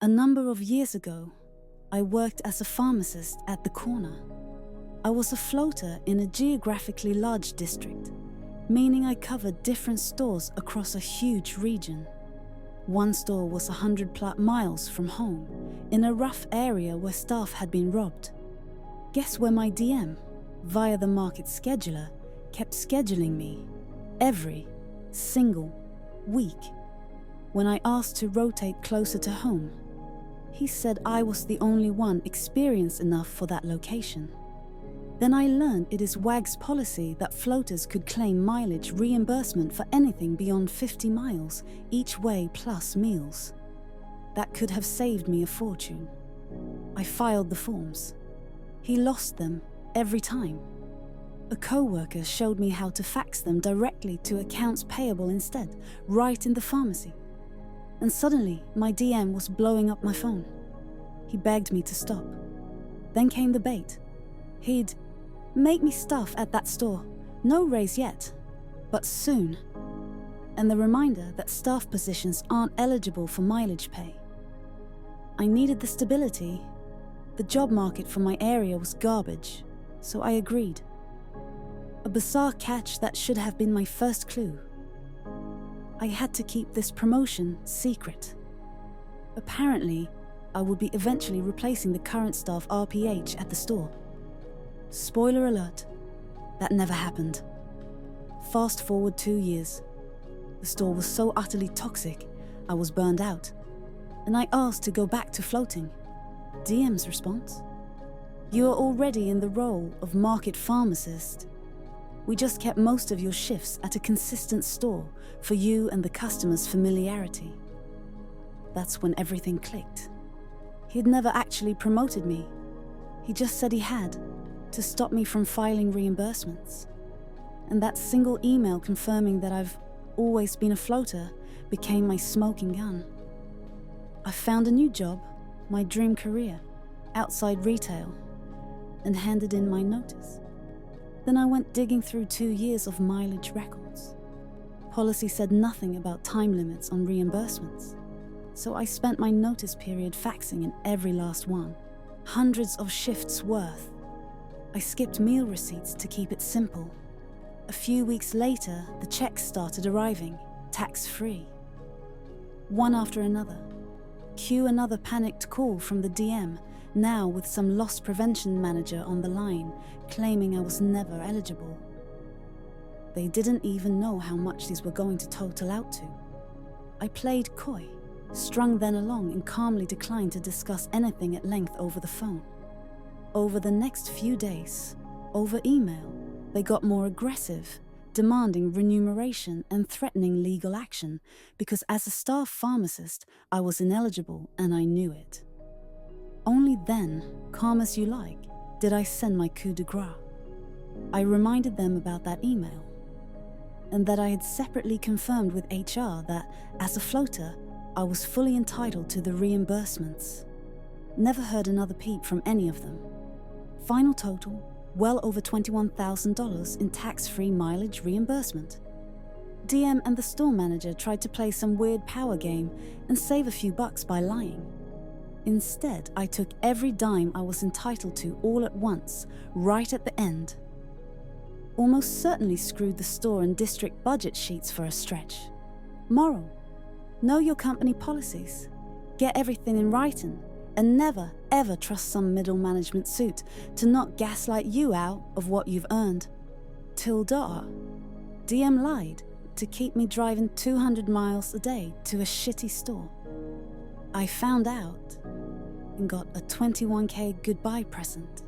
A number of years ago, I worked as a pharmacist at the corner. I was a floater in a geographically large district, meaning I covered different stores across a huge region. One store was 100+ miles from home, in a rough area where staff had been robbed. Guess where my DM, via the market scheduler, kept scheduling me every single week. When I asked to rotate closer to home, he said I was the only one experienced enough for that location. Then I learned it is WAG's policy that floaters could claim mileage reimbursement for anything beyond 50 miles each way plus meals. That could have saved me a fortune. I filed the forms. He lost them every time. A co-worker showed me how to fax them directly to accounts payable instead, right in the pharmacy. And suddenly, my DM was blowing up my phone. He begged me to stop. Then came the bait. He'd make me staff at that store. No raise yet, but soon. And the reminder that staff positions aren't eligible for mileage pay. I needed the stability. The job market for my area was garbage, so I agreed. A bizarre catch that should have been my first clue. I had to keep this promotion secret. Apparently, I would be eventually replacing the current staff RPH at the store. Spoiler alert, that never happened. Fast forward 2 years. The store was so utterly toxic, I was burned out, and I asked to go back to floating. DM's response: "You are already in the role of market pharmacist. We just kept most of your shifts at a consistent store for you and the customer's familiarity." That's when everything clicked. He'd never actually promoted me. He just said he had, to stop me from filing reimbursements. And that single email confirming that I've always been a floater became my smoking gun. I found a new job, my dream career, outside retail, and handed in my notice. Then I went digging through 2 years of mileage records. Policy said nothing about time limits on reimbursements, so I spent my notice period faxing in every last one, hundreds of shifts worth. I skipped meal receipts to keep it simple. A few weeks later, the checks started arriving, tax-free. One after another. Cue another panicked call from the DM, now with some loss prevention manager on the line, claiming I was never eligible. They didn't even know how much these were going to total out to. I played coy, strung them along, and calmly declined to discuss anything at length over the phone. Over the next few days, over email, they got more aggressive, demanding remuneration and threatening legal action because as a staff pharmacist, I was ineligible and I knew it. Only then, calm as you like, did I send my coup de grace. I reminded them about that email and that I had separately confirmed with HR that, as a floater, I was fully entitled to the reimbursements. Never heard another peep from any of them. Final total, well over $21,000 in tax-free mileage reimbursement. DM and the store manager tried to play some weird power game and save a few bucks by lying. Instead, I took every dime I was entitled to all at once, right at the end. Almost certainly screwed the store and district budget sheets for a stretch. Moral: know your company policies, get everything in writing, and never, ever trust some middle management suit to not gaslight you out of what you've earned. Till DM lied to keep me driving 200 miles a day to a shitty store. I found out and got a $21K goodbye present.